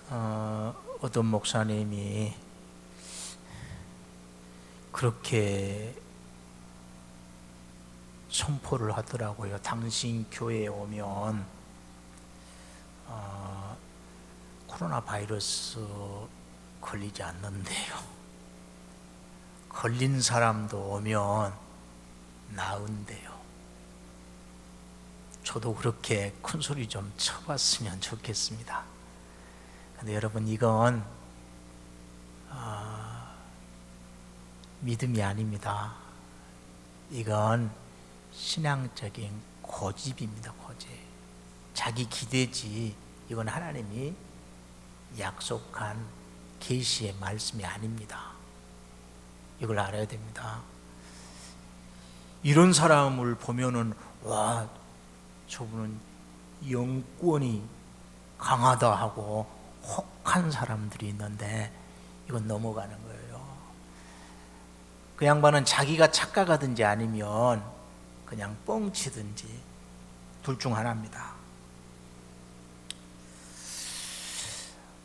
어떤 목사님이 그렇게 선포를 하더라고요. 당신 교회에 오면 코로나 바이러스 걸리지 않는데요. 걸린 사람도 오면 나은데요. 저도 그렇게 큰 소리 좀 쳐봤으면 좋겠습니다. 근데 여러분, 이건 믿음이 아닙니다. 이건 신앙적인 고집입니다. 고집. 자기 기대지. 이건 하나님이 약속한 계시의 말씀이 아닙니다. 이걸 알아야 됩니다. 이런 사람을 보면은 와, 저분은 영권이 강하다 하고 혹한 사람들이 있는데 이건 넘어가는 거예요. 그 양반은 자기가 착각하든지 아니면 그냥 뻥치든지 둘 중 하나입니다.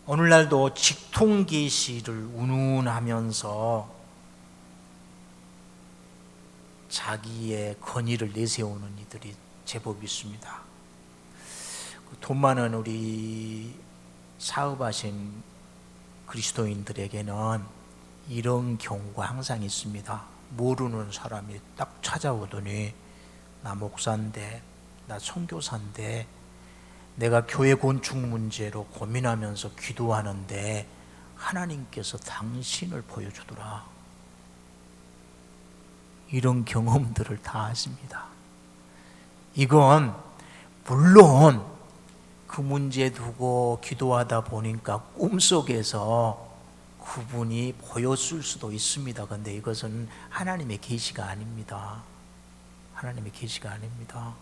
오늘날도 직통계시를 운운하면서 자기의 권위를 내세우는 이들이 제법 있습니다. 돈 많은 우리 사업하신 그리스도인들에게는 이런 경우가 항상 있습니다. 모르는 사람이 딱 찾아오더니 나 목사인데, 나 선교사인데, 내가 교회 건축 문제로 고민하면서 기도하는데 하나님께서 당신을 보여주더라. 이런 경험들을 다 하십니다. 이건 물론 그 문제 두고 기도하다 보니까 꿈속에서 그분이 보였을 수도 있습니다. 그런데 이것은 하나님의 계시가 아닙니다. 하나님의 계시가 아닙니다.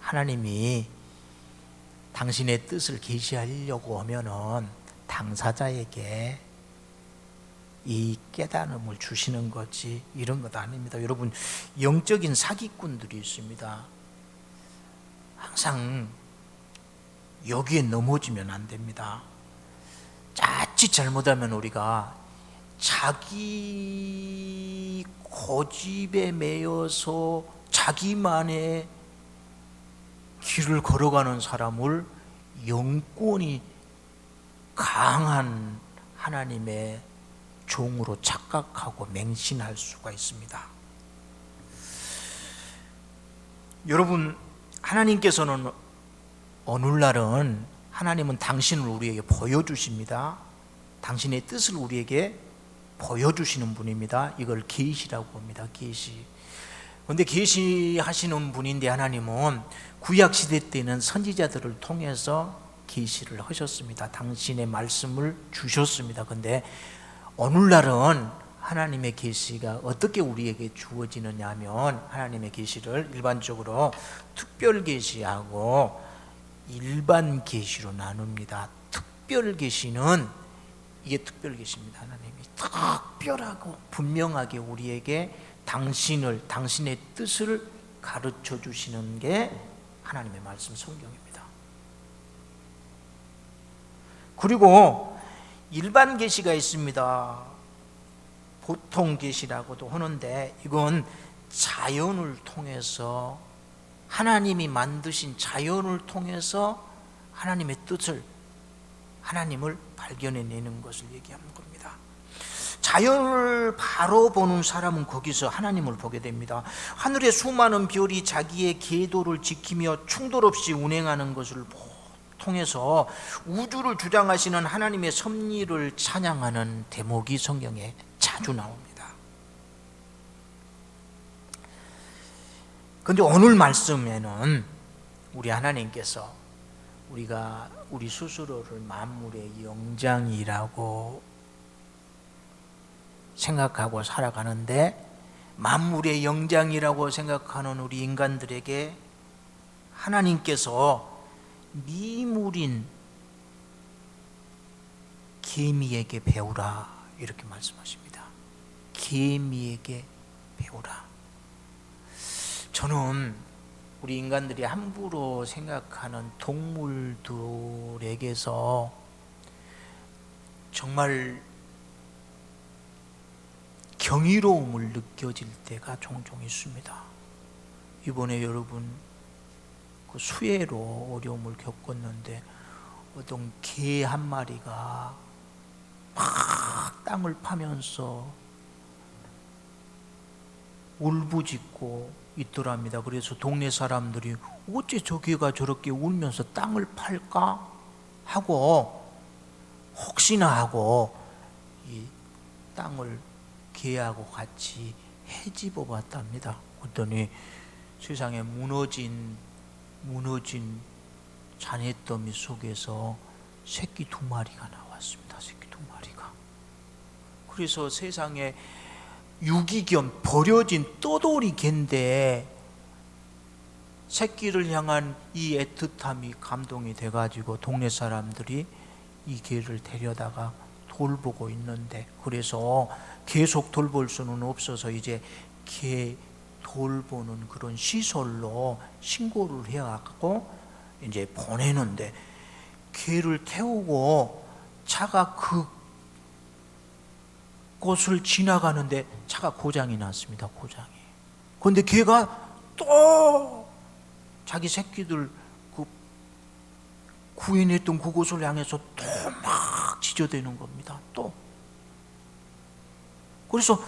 하나님이 당신의 뜻을 계시하려고 하면은 당사자에게 이 깨달음을 주시는 거지 이런 것 아닙니다. 여러분, 영적인 사기꾼들이 있습니다. 항상 여기에 넘어지면 안 됩니다. 자칫 잘못하면 우리가 자기 고집에 매여서 자기만의 길을 걸어가는 사람을 영권이 강한 하나님의 종으로 착각하고 맹신할 수가 있습니다. 여러분, 하나님께서는 오늘날은 하나님은 당신을 우리에게 보여주십니다. 당신의 뜻을 우리에게 보여주시는 분입니다. 이걸 계시라고 합니다. 계시. 그런데 계시하시는 분인데 하나님은 구약시대 때는 선지자들을 통해서 계시를 하셨습니다. 당신의 말씀을 주셨습니다. 그런데 오늘날은 하나님의 계시가 어떻게 우리에게 주어지느냐 하면 하나님의 계시를 일반적으로 특별 계시하고 일반 계시로 나눕니다. 특별 계시는 이게 특별 계시입니다. 하나님이 특별하고 분명하게 우리에게 당신의 뜻을 가르쳐 주시는 게 하나님의 말씀 성경입니다. 그리고 일반 계시가 있습니다. 보통 계시라고도 하는데 이건 자연을 통해서 하나님이 만드신 자연을 통해서 하나님의 뜻을, 하나님을 발견해내는 것을 얘기하는 겁니다. 자연을 바로 보는 사람은 거기서 하나님을 보게 됩니다. 하늘의 수많은 별이 자기의 궤도를 지키며 충돌 없이 운행하는 것을 통해서 우주를 주장하시는 하나님의 섭리를 찬양하는 대목이 성경에 자주 나옵니다. 그런데 오늘 말씀에는 우리 하나님께서 우리가 우리 스스로를 만물의 영장이라고 생각하고 살아가는데, 만물의 영장이라고 생각하는 우리 인간들에게 하나님께서 미물인 개미에게 배우라 이렇게 말씀하십니다. 개미에게 배우라. 저는 우리 인간들이 함부로 생각하는 동물들에게서 정말 경이로움을 느껴질 때가 종종 있습니다. 이번에 여러분 그 수해로 어려움을 겪었는데 어떤 개 한 마리가 막 땅을 파면서 울부짖고 있더랍니다. 그래서 동네 사람들이 어째 저 개가 저렇게 울면서 땅을 팔까 하고 혹시나 하고 이 땅을 개하고 같이 헤집어 봤답니다. 그랬더니 세상에 무너진 잔해더미 속에서 새끼 2마리가 나왔습니다. 새끼 2마리가. 그래서 세상에 유기견, 버려진 떠돌이 개인데 새끼를 향한 이 애틋함이 감동이 돼가지고 동네 사람들이 이 개를 데려다가 돌보고 있는데, 그래서 계속 돌볼 수는 없어서 이제 개 돌보는 그런 시설로 신고를 해갖고 이제 보내는데, 개를 태우고 차가 그 곳을 지나가는데 차가 고장이 났습니다. 고장이. 그런데 개가 또 자기 새끼들 그 구인했던 그곳을 향해서 또 막 지저대는 겁니다. 또. 그래서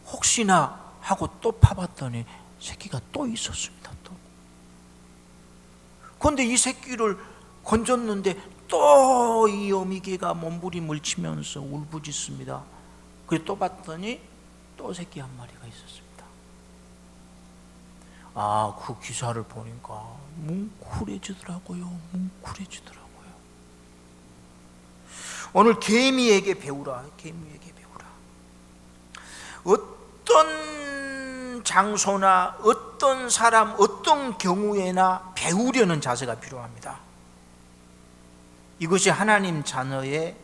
혹시나 하고 또 파봤더니 새끼가 또 있었습니다. 또. 그런데 이 새끼를 건졌는데 또 이 어미개가 몸부림을 치면서 울부짖습니다. 그래서 또 봤더니 또 새끼 한 마리가 있었습니다. 아, 그 기사를 보니까 뭉클해지더라고요. 뭉클해지더라고요. 오늘 개미에게 배우라. 개미에게 배우라. 어떤 장소나 어떤 사람, 어떤 경우에나 배우려는 자세가 필요합니다. 이것이 하나님 자녀의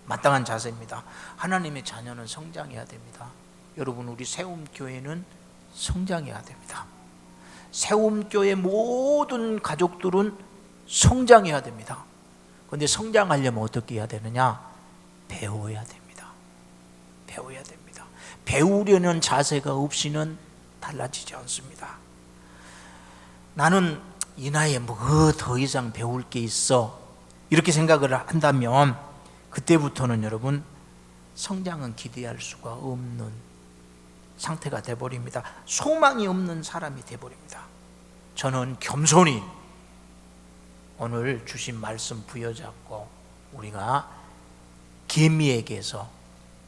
마땅한 자세입니다. 하나님의 자녀는 성장해야 됩니다. 여러분, 우리 세움교회는 성장해야 됩니다. 세움교회 모든 가족들은 성장해야 됩니다. 그런데 성장하려면 어떻게 해야 되느냐? 배워야 됩니다. 배워야 됩니다. 배우려는 자세가 없이는 달라지지 않습니다. 나는 이 나이에 뭐 더 이상 배울 게 있어, 이렇게 생각을 한다면 그때부터는 여러분 성장은 기대할 수가 없는 상태가 되어버립니다. 소망이 없는 사람이 되어버립니다. 저는 겸손히 오늘 주신 말씀 부여잡고 우리가 개미에게서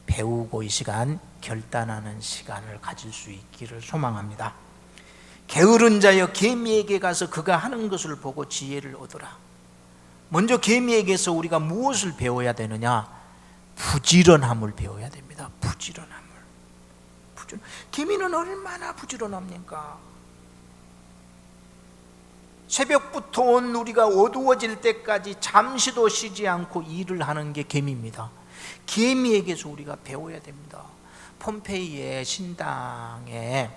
배우고 이 시간 결단하는 시간을 가질 수 있기를 소망합니다. 게으른 자여 개미에게 가서 그가 하는 것을 보고 지혜를 얻어라. 먼저 개미에게서 우리가 무엇을 배워야 되느냐? 부지런함을 배워야 됩니다. 부지런함을. 개미는 얼마나 부지런합니까? 새벽부터 온 우리가 어두워질 때까지 잠시도 쉬지 않고 일을 하는 게 개미입니다. 개미에게서 우리가 배워야 됩니다. 폼페이의 신당에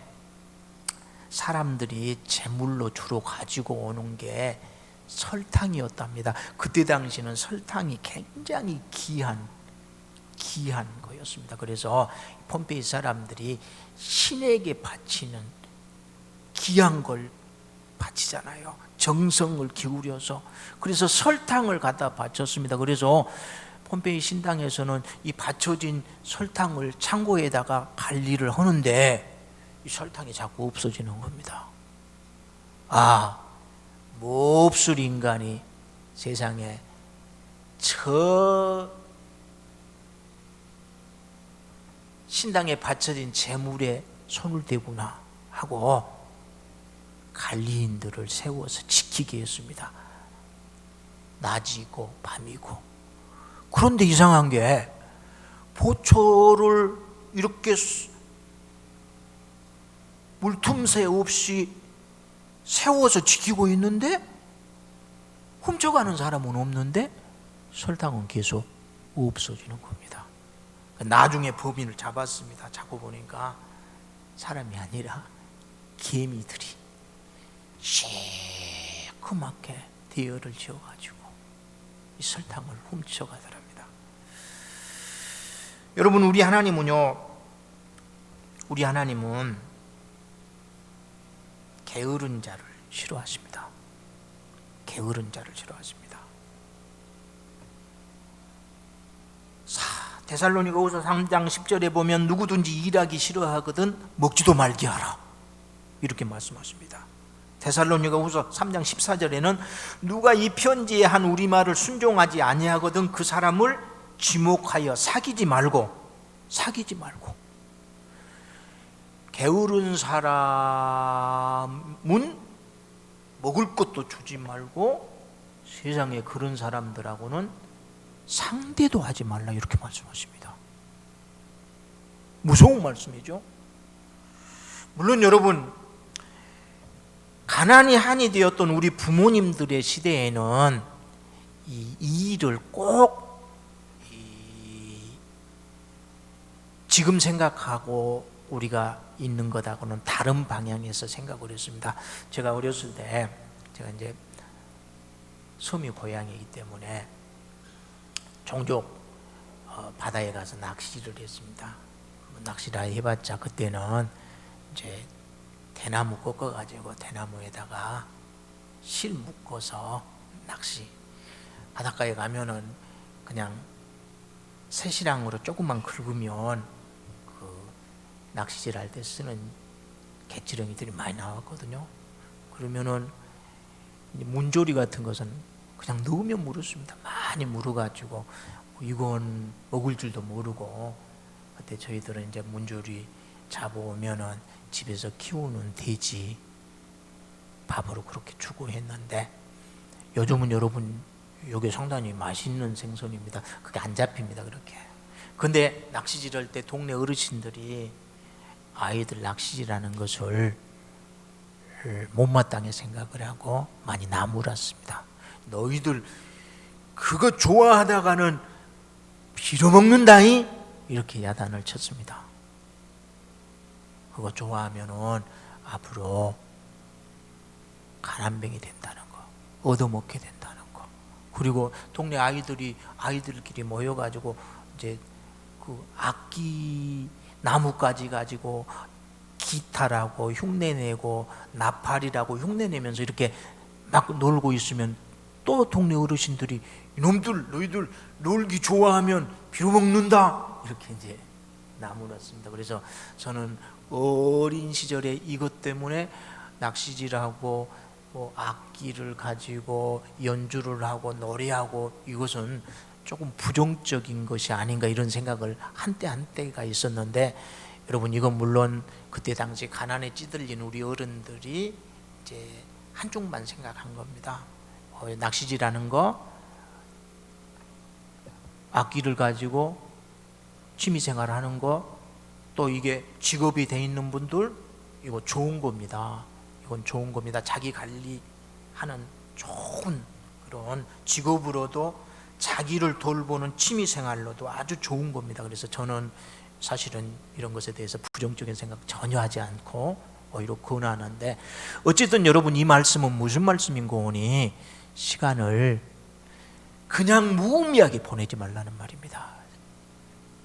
사람들이 제물로 주로 가지고 오는 게 설탕이었답니다. 그때 당시는 설탕이 굉장히 귀한 거였습니다. 그래서 폼페이 사람들이 신에게 바치는 귀한 걸 바치잖아요. 정성을 기울여서. 그래서 설탕을 갖다 바쳤습니다. 그래서 폼페이 신당에서는 이 바쳐진 설탕을 창고에다가 관리를 하는데 이 설탕이 자꾸 없어지는 겁니다. 아, 몹쓸 인간이 세상에 저 신당에 바쳐진 재물에 손을 대구나 하고 관리인들을 세워서 지키게 했습니다. 낮이고 밤이고. 그런데 이상한 게 보초를 이렇게 물틈새 없이 세워서 지키고 있는데 훔쳐가는 사람은 없는데 설탕은 계속 없어지는 겁니다. 나중에 법인을 잡았습니다. 잡고 보니까 사람이 아니라 개미들이 시커멓게 대열을 지어가지고 이 설탕을 훔쳐가더랍니다. 여러분, 우리 하나님은 게으른 자를 싫어하십니다. 게으른 자를 싫어하십니다. 데살로니가후서 3장 10절에 보면 누구든지 일하기 싫어하거든 먹지도 말게 하라, 이렇게 말씀하십니다. 데살로니가후서 3장 14절에는 누가 이 편지에 한 우리말을 순종하지 아니하거든 그 사람을 지목하여 사귀지 말고. 게으른 사람은 먹을 것도 주지 말고 세상에 그런 사람들하고는 상대도 하지 말라, 이렇게 말씀하십니다. 무서운 말씀이죠. 물론 여러분, 가난이 한이 되었던 우리 부모님들의 시대에는 이 일을 꼭 지금 생각하고 우리가 있는 것하고는 다른 방향에서 생각을 했습니다. 제가 어렸을 때, 제가 이제 섬이 고향이기 때문에 종종 바다에 가서 낚시를 했습니다. 낚시를 해봤자 그때는 이제 대나무 꺾어가지고 대나무에다가 실 묶어서 낚시. 바닷가에 가면은 그냥 새시랑으로 조금만 긁으면 그 낚시질 할 때 쓰는 개치렁이들이 많이 나왔거든요. 그러면은 문조리 같은 것은 그냥 넣으면 물었습니다. 많이 물어가지고 이건 먹을 줄도 모르고, 그때 저희들은 이제 문조리 잡아오면은 집에서 키우는 돼지 밥으로 그렇게 주고 했는데, 요즘은 여러분 이게 상당히 맛있는 생선입니다. 그게 안 잡힙니다, 그렇게. 근데 낚시질 할 때 동네 어르신들이 아이들 낚시질하는 것을 못마땅히 생각을 하고 많이 나무랐습니다. 너희들 그거 좋아하다가는 빌어먹는다이, 이렇게 야단을 쳤습니다. 그거 좋아하면은 앞으로 가난뱅이 된다는 거, 얻어먹게 된다는 거. 그리고 동네 아이들끼리 모여가지고 이제 그 악기 나무까지 가지고 기타라고 흉내내고 나팔이라고 흉내내면서 이렇게 막 놀고 있으면 또 동네 어르신들이 이놈들 너희들 놀기 좋아하면 빌어먹는다, 이렇게 이제 나무랐습니다. 그래서 저는 어린 시절에 이것 때문에 낚시질하고 뭐 악기를 가지고 연주를 하고 노래하고 이것은 조금 부정적인 것이 아닌가, 이런 생각을 한때가 있었는데, 여러분 이건 물론 그때 당시 가난에 찌들린 우리 어른들이 이제 한쪽만 생각한 겁니다. 낚시질하는 거, 악기를 가지고 취미생활 하는 거, 또 이게 직업이 돼 있는 분들, 이거 좋은 겁니다. 이건 좋은 겁니다. 자기 관리하는 좋은 그런 직업으로도, 자기를 돌보는 취미생활로도 아주 좋은 겁니다. 그래서 저는 사실은 이런 것에 대해서 부정적인 생각 전혀 하지 않고 오히려 권하는데, 어쨌든 여러분 이 말씀은 무슨 말씀인고 하니 시간을 그냥 무의미하게 보내지 말라는 말입니다.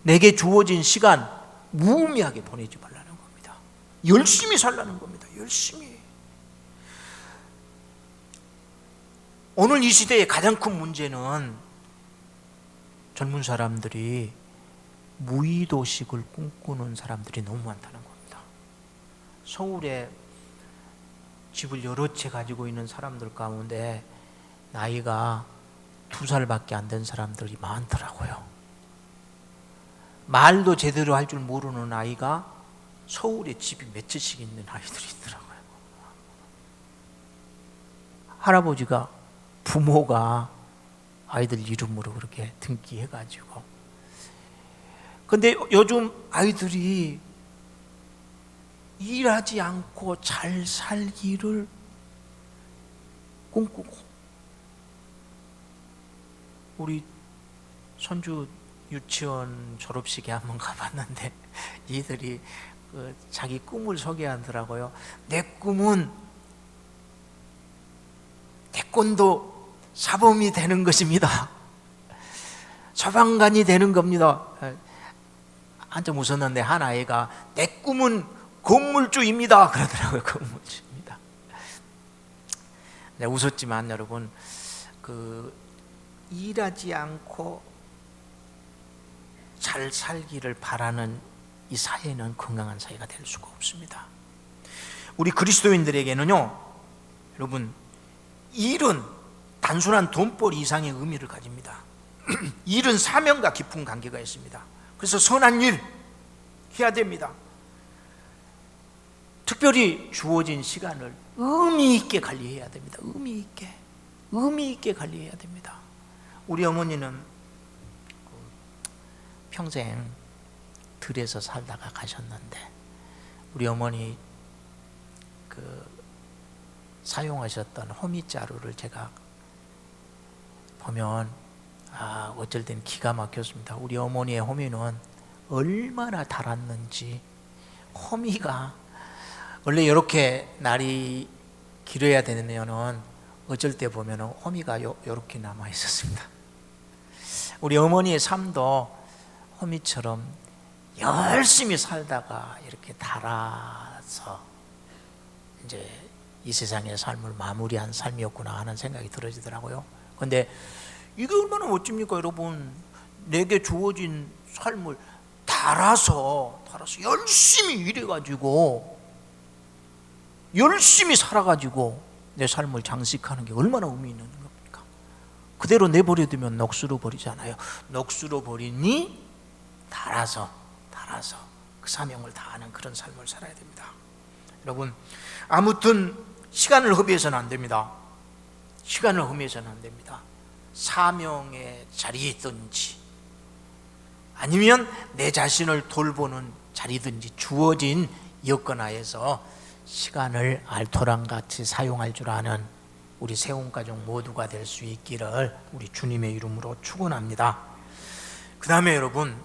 내게 주어진 시간 무의미하게 보내지 말라는 겁니다. 열심히 살라는 겁니다. 열심히. 오늘 이 시대의 가장 큰 문제는 젊은 사람들이 무의도식을 꿈꾸는 사람들이 너무 많다는 겁니다. 서울에 집을 여러 채 가지고 있는 사람들 가운데 나이가 2살밖에 안 된 사람들이 많더라고요. 말도 제대로 할 줄 모르는 아이가 서울에 집이 몇 채씩 있는 아이들이 있더라고요. 할아버지가, 부모가 아이들 이름으로 그렇게 등기해가지고. 근데 요즘 아이들이 일하지 않고 잘 살기를 꿈꾸고, 우리 손주 유치원 졸업식에 한번 가봤는데 이들이 자기 꿈을 소개하더라고요. 내 꿈은 태권도 사범이 되는 것입니다. 소방관이 되는 겁니다. 한참 웃었는데 한 아이가 내 꿈은 건물주입니다 그러더라고요. 건물주입니다. 네, 웃었지만 여러분, 일하지 않고 잘 살기를 바라는 이 사회는 건강한 사회가 될 수가 없습니다. 우리 그리스도인들에게는요, 여러분, 일은 단순한 돈벌이 이상의 의미를 가집니다. 일은 사명과 깊은 관계가 있습니다. 그래서 선한 일 해야 됩니다. 특별히 주어진 시간을 의미 있게 관리해야 됩니다. 의미 있게 관리해야 됩니다. 우리 어머니는 평생 들에서 살다가 가셨는데, 우리 어머니 사용하셨던 호미자루를 제가 보면 어쩔 땐 기가 막혔습니다. 우리 어머니의 호미는 얼마나 달았는지, 호미가 원래 이렇게 날이 길어야 되면은 어쩔 때 보면은 호미가 이렇게 남아 있었습니다. 우리 어머니의 삶도 호미처럼 열심히 살다가 이렇게 달아서 이제 이 세상의 삶을 마무리한 삶이었구나 하는 생각이 들어지더라고요. 근데 이게 얼마나 멋집니까 여러분. 내게 주어진 삶을 달아서 열심히 일해가지고 열심히 살아가지고 내 삶을 장식하는 게 얼마나 의미 있는 겁니까? 그대로 내버려두면 넋으로 버리잖아요. 넋으로 버리니 달아서 그 사명을 다하는 그런 삶을 살아야 됩니다. 여러분, 아무튼 시간을 허비해서는 안 됩니다. 시간을 허비해서는 안 됩니다. 사명의 자리이든지 아니면 내 자신을 돌보는 자리든지 주어진 여건하에서 시간을 알토란같이 사용할 줄 아는 우리 세운가족 모두가 될 수 있기를 우리 주님의 이름으로 축원합니다. 그 다음에 여러분,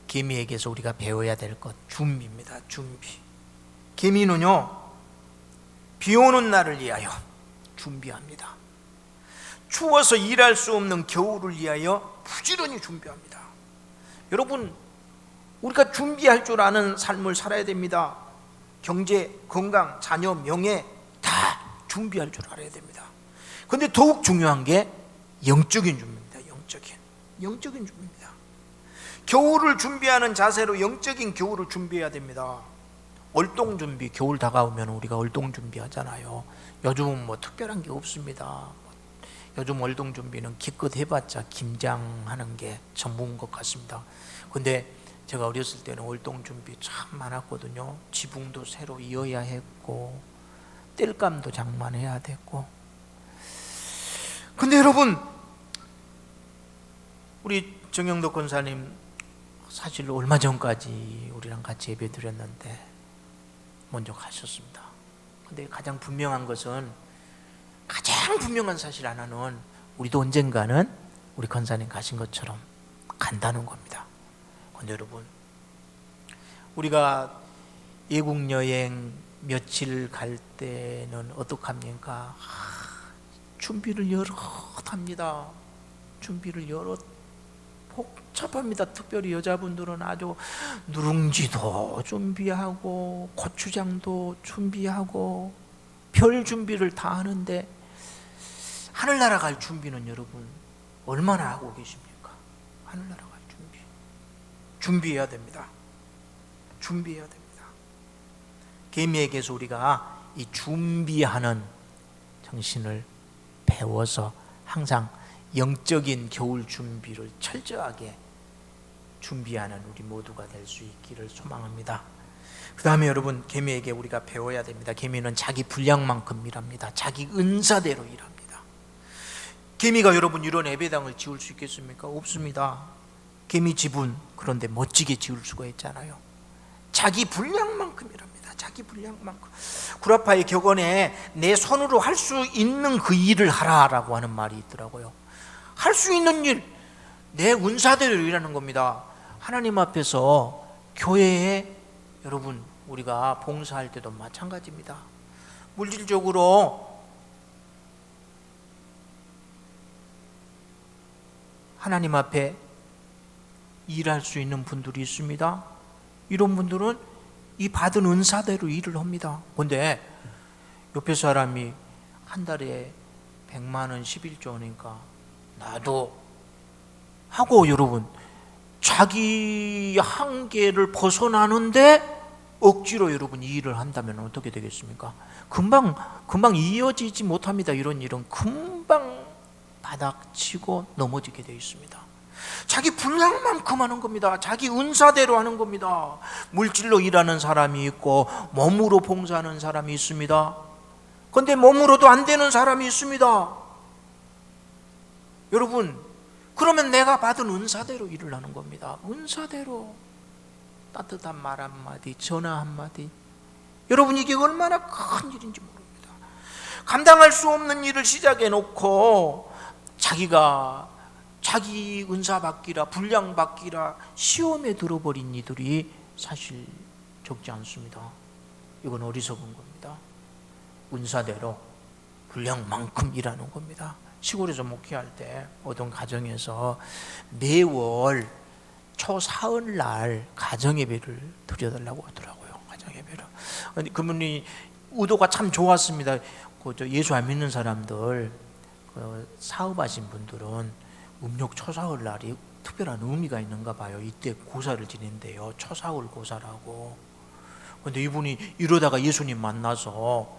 개미에게서 우리가 배워야 될 것, 준비입니다. 준비. 개미는요, 비 오는 날을 위하여 준비합니다. 추워서 일할 수 없는 겨울을 위하여 부지런히 준비합니다. 여러분, 우리가 준비할 줄 아는 삶을 살아야 됩니다. 경제, 건강, 자녀, 명예 다 준비할 줄 알아야 됩니다. 그런데 더욱 중요한 게 영적인 준비입니다. 영적인 준비입니다. 겨울을 준비하는 자세로 영적인 겨울을 준비해야 됩니다. 월동 준비, 겨울 다가오면 우리가 월동 준비하잖아요. 요즘은 뭐 특별한 게 없습니다. 요즘 월동 준비는 기껏 해봤자 김장하는 게 전부인 것 같습니다. 근데 제가 어렸을 때는 월동 준비 참 많았거든요. 지붕도 새로 이어야 했고 땔감도 장만해야 됐고. 근데 여러분, 우리 정영덕 권사님 사실 얼마 전까지 우리랑 같이 예배 드렸는데 먼저 가셨습니다. 근데 가장 분명한 사실 하나는 우리도 언젠가는 우리 권사님 가신 것처럼 간다는 겁니다. 근데 여러분, 우리가 외국 여행 며칠 갈 때는 어떡합니까? 준비를 여럿 합니다. 준비를 여럿 복잡합니다. 특별히 여자분들은 아주 누룽지도 준비하고 고추장도 준비하고 별 준비를 다 하는데, 하늘나라 갈 준비는 여러분 얼마나 하고 계십니까? 하늘나라 갈 준비해야 됩니다. 준비해야 됩니다. 개미에게서 우리가 이 준비하는 정신을 배워서 항상 영적인 겨울 준비를 철저하게 준비하는 우리 모두가 될 수 있기를 소망합니다. 그 다음에 여러분, 개미에게 우리가 배워야 됩니다. 개미는 자기 분량만큼 일합니다. 자기 은사대로 일합니다. 개미가 여러분 이런 예배당을 지을 수 있겠습니까? 없습니다. 개미 집은 그런데 멋지게 지을 수가 있잖아요. 자기 분량만큼 일합니다. 자기 분량만큼. 구라파의 격언에 내 손으로 할 수 있는 그 일을 하라라고 하는 말이 있더라고요. 할 수 있는 일, 내 은사대로 일하는 겁니다. 하나님 앞에서 교회에 여러분 우리가 봉사할 때도 마찬가지입니다. 물질적으로 하나님 앞에 일할 수 있는 분들이 있습니다. 이런 분들은 이 받은 은사대로 일을 합니다. 근데 옆에 사람이 한 달에 100만 원 11조 원이니까 나도 하고, 여러분 자기 한계를 벗어나는데 억지로 여러분 이 일을 한다면 어떻게 되겠습니까? 금방 이어지지 못합니다. 이런 일은 금방 바닥치고 넘어지게 되어 있습니다. 자기 분량만큼 하는 겁니다. 자기 은사대로 하는 겁니다. 물질로 일하는 사람이 있고 몸으로 봉사하는 사람이 있습니다. 그런데 몸으로도 안 되는 사람이 있습니다. 여러분, 그러면 내가 받은 은사대로 일을 하는 겁니다. 은사대로. 따뜻한 말 한마디, 전화 한마디. 여러분, 이게 얼마나 큰 일인지 모릅니다. 감당할 수 없는 일을 시작해 놓고 자기가 자기 은사 받기라, 분량 받기라 시험에 들어버린 이들이 사실 적지 않습니다. 이건 어리석은 겁니다. 은사대로 분량만큼 일하는 겁니다. 시골에서 목회할 때 어떤 가정에서 매월 초사흘날 가정예배를 드려달라고 하더라고요. 가정예배를. 그분이 의도가 참 좋았습니다. 예수 안 믿는 사람들, 사업하신 분들은 음력 초사흘날이 특별한 의미가 있는가 봐요. 이때 고사를 지낸대요. 초사흘 고사라고. 근데 이분이 이러다가 예수님 만나서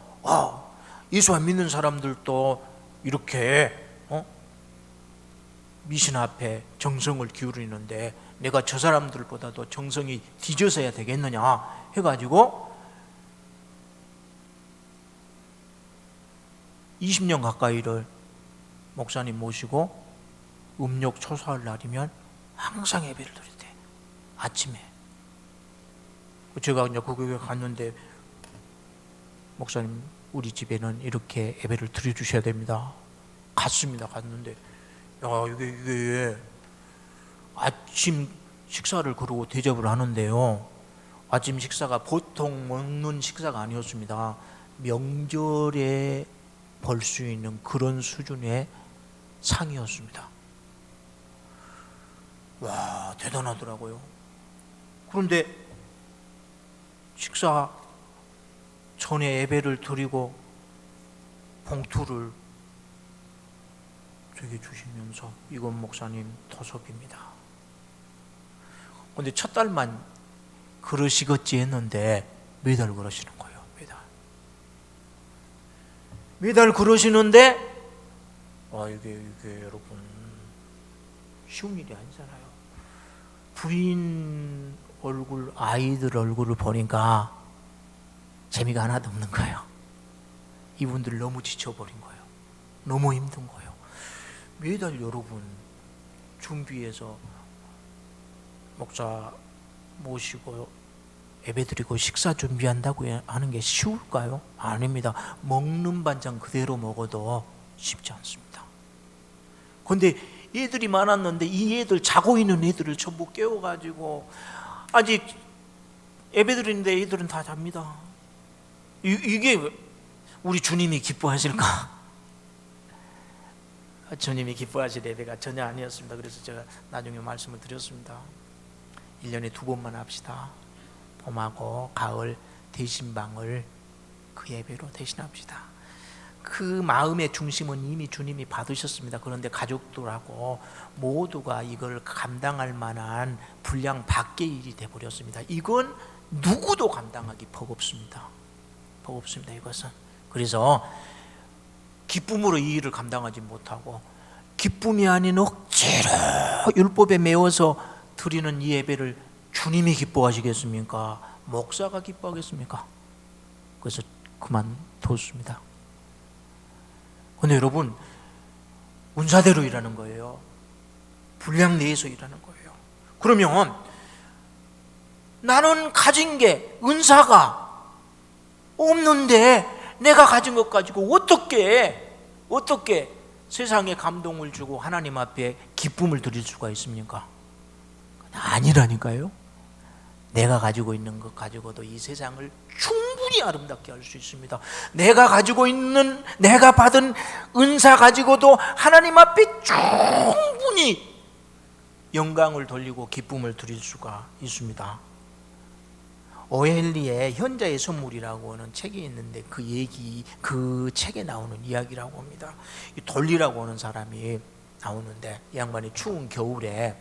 예수 안 믿는 사람들도 이렇게 미신 앞에 정성을 기울이는데 내가 저 사람들보다도 정성이 뒤져서야 되겠느냐 해가지고 20년 가까이를 목사님 모시고 음력 초사흘 날이면 항상 예배를 드렸대. 아침에. 제가 이제 그 교회 갔는데, 목사님 우리 집에는 이렇게 예배를 드려주셔야 됩니다. 갔습니다. 갔는데 이게 아침 식사를 그러고 대접을 하는데요, 아침 식사가 보통 먹는 식사가 아니었습니다. 명절에 벌 수 있는 그런 수준의 상이었습니다. 와, 대단하더라고요. 그런데 식사 전에 예배를 드리고 봉투를 저에게 주시면서 이건 목사님 토속입니다. 그런데 첫 달만 그러시겠지 했는데 매달 그러시는 거예요. 매달 그러시는데 이게 여러분 쉬운 일이 아니잖아요. 부인 얼굴, 아이들 얼굴을 보니까 재미가 하나도 없는 거예요. 이분들 너무 지쳐버린 거예요. 너무 힘든 거예요. 매달 여러분 준비해서 목사 모시고 예배드리고 식사 준비한다고 하는 게 쉬울까요? 아닙니다. 먹는 반찬 그대로 먹어도 쉽지 않습니다. 그런데 애들이 많았는데 이 애들, 자고 있는 애들을 전부 깨워가지고 아직 예배드리는데 애들은 다 잡니다. 이게 우리 주님이 기뻐하실까? 주님이 기뻐하실 예배가 전혀 아니었습니다. 그래서 제가 나중에 말씀을 드렸습니다. 1년에 2번만 합시다. 봄하고 가을 대신방을 그 예배로 대신합시다. 그 마음의 중심은 이미 주님이 받으셨습니다. 그런데 가족들하고 모두가 이걸 감당할 만한 분량 밖의 일이 되어버렸습니다. 이건 누구도 감당하기 버겁습니다. 버겁습니다, 이것은. 그래서 기쁨으로 이 일을 감당하지 못하고 기쁨이 아닌 억지로 율법에 매워서 드리는 이 예배를 주님이 기뻐하시겠습니까? 목사가 기뻐하겠습니까? 그래서 그만뒀습니다. 근데 여러분, 은사대로 일하는 거예요. 분량 내에서 일하는 거예요. 그러면 나는 가진 게 은사가 없는데 내가 가진 것 가지고 어떻게 세상에 감동을 주고 하나님 앞에 기쁨을 드릴 수가 있습니까? 아니라니까요. 내가 가지고 있는 것 가지고도 이 세상을 충분히 아름답게 할 수 있습니다. 내가 가지고 있는, 내가 받은 은사 가지고도 하나님 앞에 충분히 영광을 돌리고 기쁨을 드릴 수가 있습니다. 오헬리의 현자의 선물이라고 하는 책이 있는데 그 책에 나오는 이야기라고 합니다. 이 돌리라고 하는 사람이 나오는데 이 양반이 추운 겨울에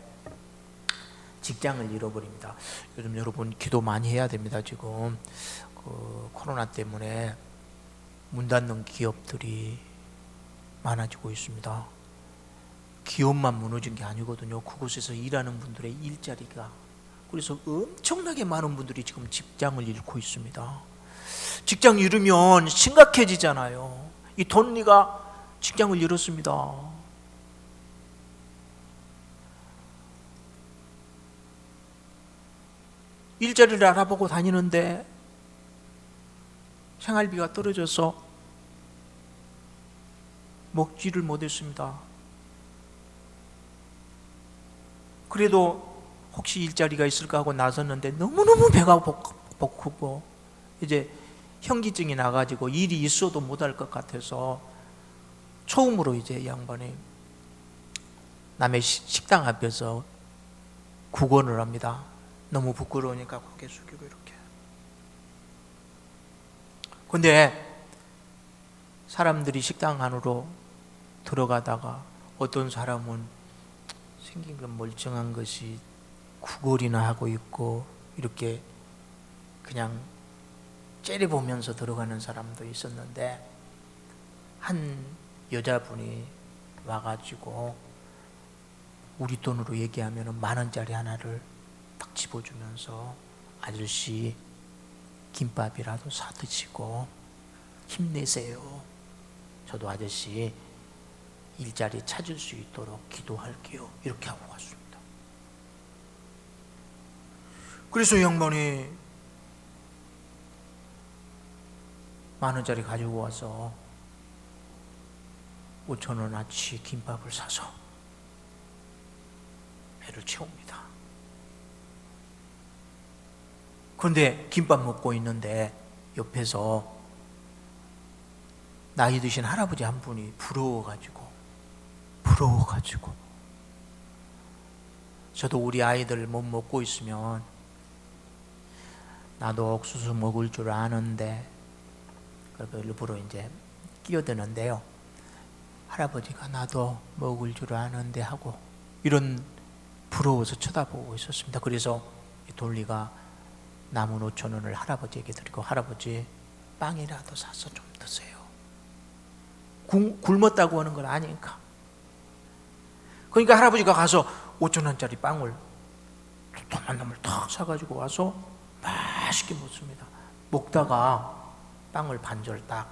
직장을 잃어버립니다. 요즘 여러분 기도 많이 해야 됩니다. 지금 코로나 때문에 문 닫는 기업들이 많아지고 있습니다. 기업만 무너진 게 아니거든요. 그곳에서 일하는 분들의 일자리가, 그래서 엄청나게 많은 분들이 지금 직장을 잃고 있습니다. 직장 잃으면 심각해지잖아요. 이 돈리가 직장을 잃었습니다. 일자리를 알아보고 다니는데 생활비가 떨어져서 먹지를 못했습니다. 그래도 혹시 일자리가 있을까 하고 나섰는데 너무너무 배가 고프고 이제 현기증이 나가지고 일이 있어도 못할 것 같아서 처음으로 이제 양반이 남의 식당 앞에서 구걸을 합니다. 너무 부끄러우니까 고개 숙이고 이렇게. 근데 사람들이 식당 안으로 들어가다가 어떤 사람은 생긴 건 멀쩡한 것이 구걸이나 하고 있고 이렇게 그냥 째려보면서 들어가는 사람도 있었는데, 한 여자분이 와가지고 우리 돈으로 얘기하면 10,000원짜리 하나를 딱 집어주면서 아저씨 김밥이라도 사 드시고 힘내세요. 저도 아저씨 일자리 찾을 수 있도록 기도할게요. 이렇게 하고 갔습니다. 그래서 양반이 10,000원짜리 가지고 와서 5,000원어치 김밥을 사서 배를 채웁니다. 그런데 김밥 먹고 있는데 옆에서 나이 드신 할아버지 한 분이 부러워가지고 저도 우리 아이들 못 먹고 있으면 나도 옥수수 먹을 줄 아는데, 그래서 일부러 이제 끼어드는데요. 할아버지가 나도 먹을 줄 아는데 하고 이런 부러워서 쳐다보고 있었습니다. 그래서 돌리가 남은 5,000원을 할아버지에게 드리고, 할아버지 빵이라도 사서 좀 드세요. 굶었다고 하는 걸 아니까. 그러니까 할아버지가 가서 5,000원짜리 빵을 도톰한 놈을 탁 사가지고 와서 맛있게 먹습니다. 먹다가 빵을 반절 딱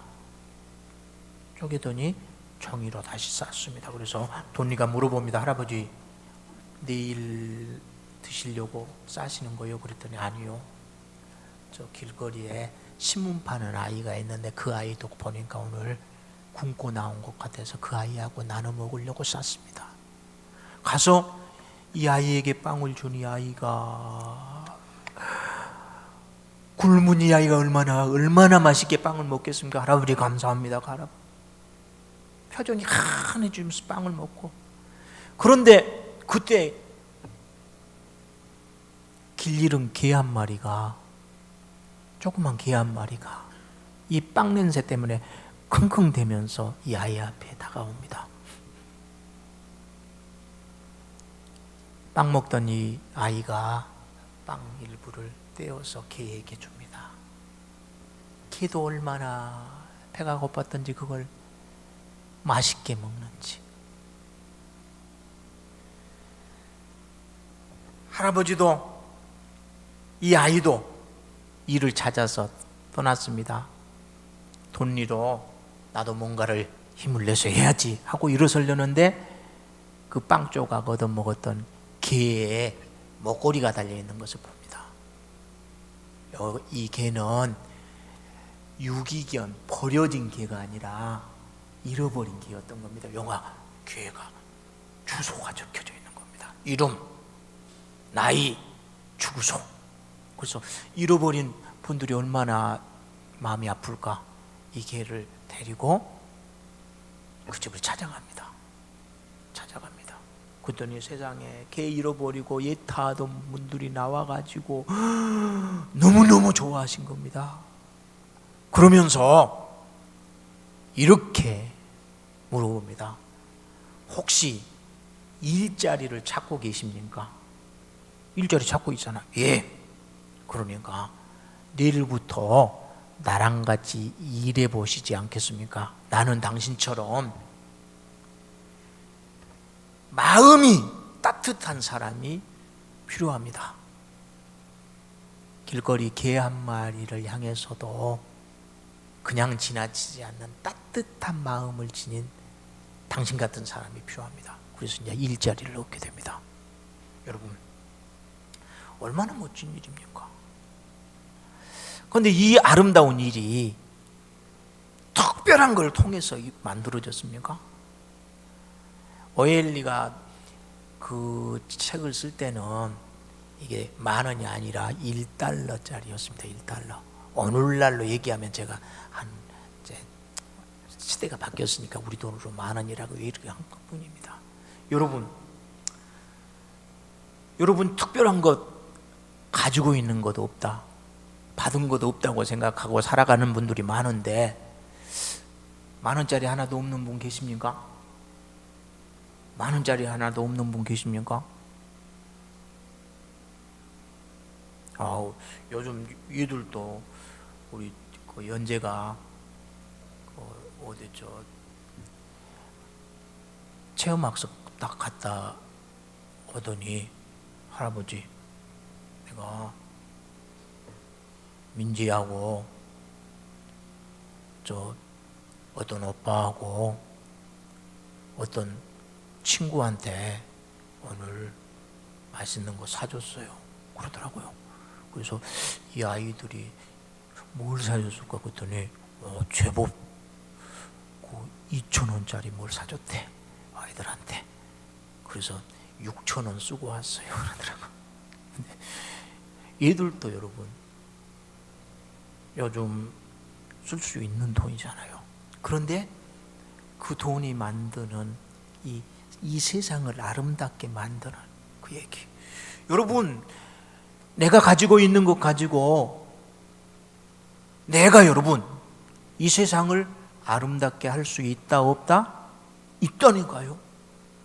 쪼개더니 종이로 다시 쌌습니다. 그래서 돈리가 물어봅니다. 할아버지 내일 드시려고 싸시는 거요? 그랬더니 아니요, 저 길거리에 신문 파는 아이가 있는데 그 아이도 보니까 오늘 굶고 나온 것 같아서 그 아이하고 나눠 먹으려고 쌌습니다. 가서 이 아이에게 빵을 준 이 아이가, 굶은 이 아이가 얼마나 맛있게 빵을 먹겠습니까? 할아버지 감사합니다. 할아버지 표정이 환해지면서 빵을 먹고. 그런데 그때 길 잃은 개 한 마리가, 조그만 개 한 마리가 이 빵 냄새 때문에 킁킁대면서 이 아이 앞에 다가옵니다. 빵 먹던 이 아이가 빵 일부를 떼어서 개에게 줍니다. 개도 얼마나 배가 고팠던지 그걸 맛있게 먹는지. 할아버지도 이 아이도 일을 찾아서 떠났습니다. 돈리로 나도 뭔가를 힘을 내서 해야지 하고 일어서려는데 그 빵 조각 얻어먹었던 개의 목걸이가 달려있는 것을 봅니다. 이 개는 유기견, 버려진 개가 아니라 잃어버린 개였던 겁니다. 개가 주소가 적혀져 있는 겁니다. 이름, 나이, 주소. 그래서 잃어버린 분들이 얼마나 마음이 아플까. 이 개를 데리고 그 집을 찾아갑니다. 그랬더니 세상에 개 잃어버리고 예타하던 분들이 나와가지고 너무너무 좋아하신 겁니다. 그러면서 이렇게 물어봅니다. 혹시 일자리를 찾고 계십니까? 일자리 찾고 있잖아. 예. 그러니까 내일부터 나랑 같이 일해 보시지 않겠습니까? 나는 당신처럼 마음이 따뜻한 사람이 필요합니다. 길거리 개 한 마리를 향해서도 그냥 지나치지 않는 따뜻한 마음을 지닌 당신 같은 사람이 필요합니다. 그래서 이제 일자리를 얻게 됩니다. 여러분, 얼마나 멋진 일입니까? 그런데 이 아름다운 일이 특별한 걸 통해서 만들어졌습니까? 오엘리가 그 책을 쓸 때는 이게 10,000원이 아니라 1달러짜리였습니다. 1달러. 오늘날로 얘기하면 제가 한 이제 시대가 바뀌었으니까 우리 돈으로 10,000원이라고 이렇게 한 것뿐입니다. 여러분 특별한 것 가지고 있는 것도 없다, 받은 것도 없다고 생각하고 살아가는 분들이 많은데 10,000원짜리 하나도 없는 분 계십니까? 10,000원짜리 하나도 없는 분 계십니까? 요즘 얘들도 우리 그 연재가 어디 체험학습 딱 갔다 오더니 할아버지, 내가 민지하고 어떤 오빠하고 어떤 친구한테 오늘 맛있는 거 사줬어요. 그러더라고요. 그래서 이 아이들이 뭘 사줬을까 그랬더니 제법 2,000원짜리 뭘 사줬대, 아이들한테. 그래서 6,000원 쓰고 왔어요 그러더라고요. 근데 얘들도 여러분 요즘 쓸 수 있는 돈이잖아요. 그런데 그 돈이 만드는 이 세상을 아름답게 만드는 그 얘기. 여러분, 내가 가지고 있는 것 가지고 내가 여러분 이 세상을 아름답게 할 수 있다 없다? 있다니까요.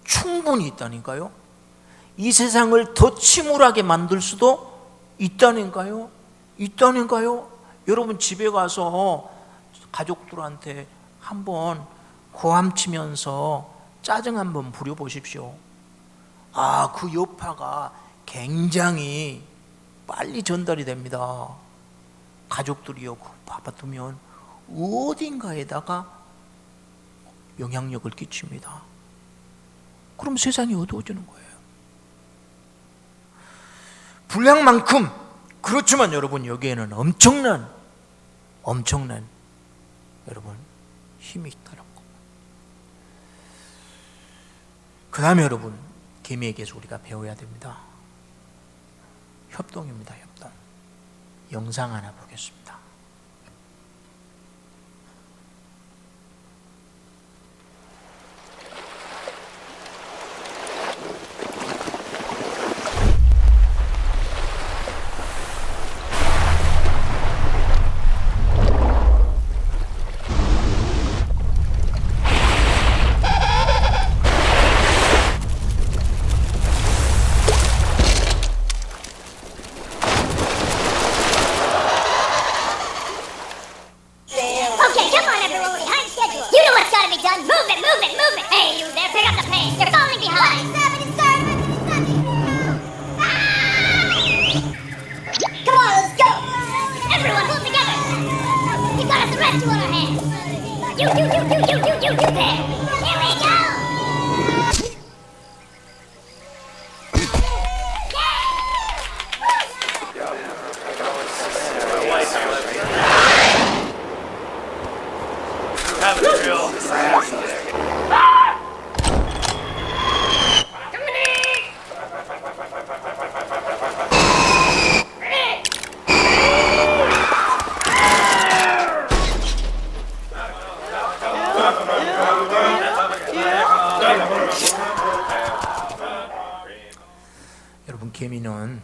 충분히 있다니까요. 이 세상을 더 침울하게 만들 수도 있다니까요. 여러분 집에 가서 가족들한테 한번 고함치면서 짜증 한번 부려보십시오. 그 여파가 굉장히 빨리 전달이 됩니다. 가족들이요, 봐두면 어딘가에다가 영향력을 끼칩니다. 그럼 세상이 어두워지는 거예요. 분량만큼 그렇지만 여러분 여기에는 엄청난 여러분 힘이 있다는 거. 그 다음에 여러분 개미에게서 우리가 배워야 됩니다. 협동입니다. 협동. 영상 하나 보겠습니다. 여러분, 개미는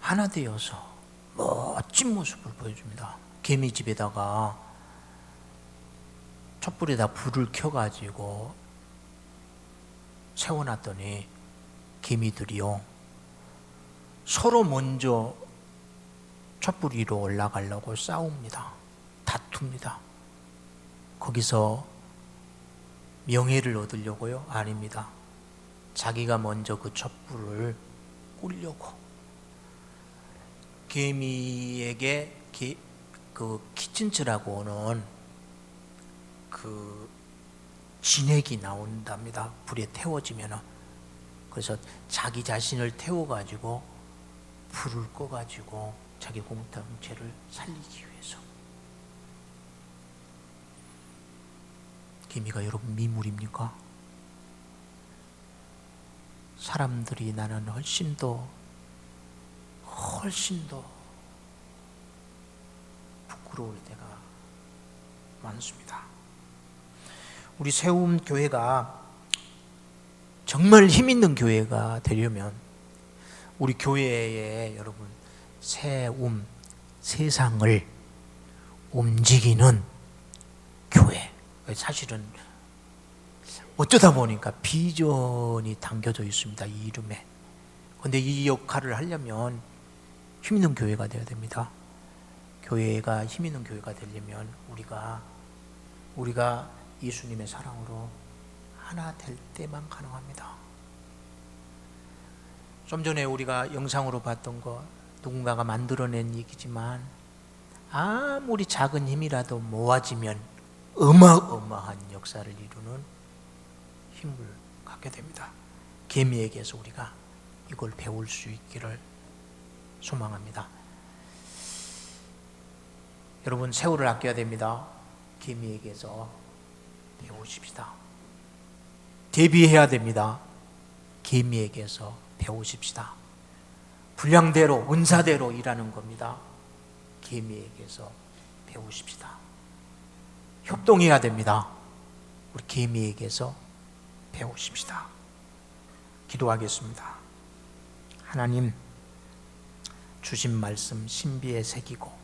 하나 되어서 멋진 모습을 보여줍니다. 개미집에다가 촛불에다 불을 켜가지고 세워놨더니 개미들이요, 서로 먼저 촛불 위로 올라가려고 싸웁니다. 다툽니다. 거기서 명예를 얻으려고요? 아닙니다. 자기가 먼저 그 촛불을 꾸려고. 개미에게 그 키친츠라고 하는 그 진액이 나온답니다. 불에 태워지면은. 그래서 자기 자신을 태워가지고 불을 꺼가지고 자기 공동체를 살리기 위해서. 개미가 여러분 미물입니까? 사람들이 나는 훨씬 더 부끄러울 때가 많습니다. 우리 세움 교회가 정말 힘 있는 교회가 되려면 우리 교회에 여러분 세움, 세상을 움직이는 교회. 사실은 어쩌다 보니까 비전이 담겨져 있습니다, 이 이름에. 그런데 이 역할을 하려면 힘 있는 교회가 되어야 됩니다. 교회가 힘 있는 교회가 되려면 우리가 예수님의 사랑으로 하나 될 때만 가능합니다. 좀 전에 우리가 영상으로 봤던 거 누군가가 만들어낸 얘기지만 아무리 작은 힘이라도 모아지면 어마어마한 역사를 이루는 힘을 갖게 됩니다. 개미에게서 우리가 이걸 배울 수 있기를 소망합니다. 여러분, 새우를 아껴야 됩니다. 개미에게서 배우십시다. 대비해야 됩니다. 개미에게서 배우십시다. 분량대로, 은사대로 일하는 겁니다. 개미에게서 배우십시다. 협동해야 됩니다. 우리 개미에게서 배우십시다. 기도하겠습니다. 하나님, 주신 말씀 신비에 새기고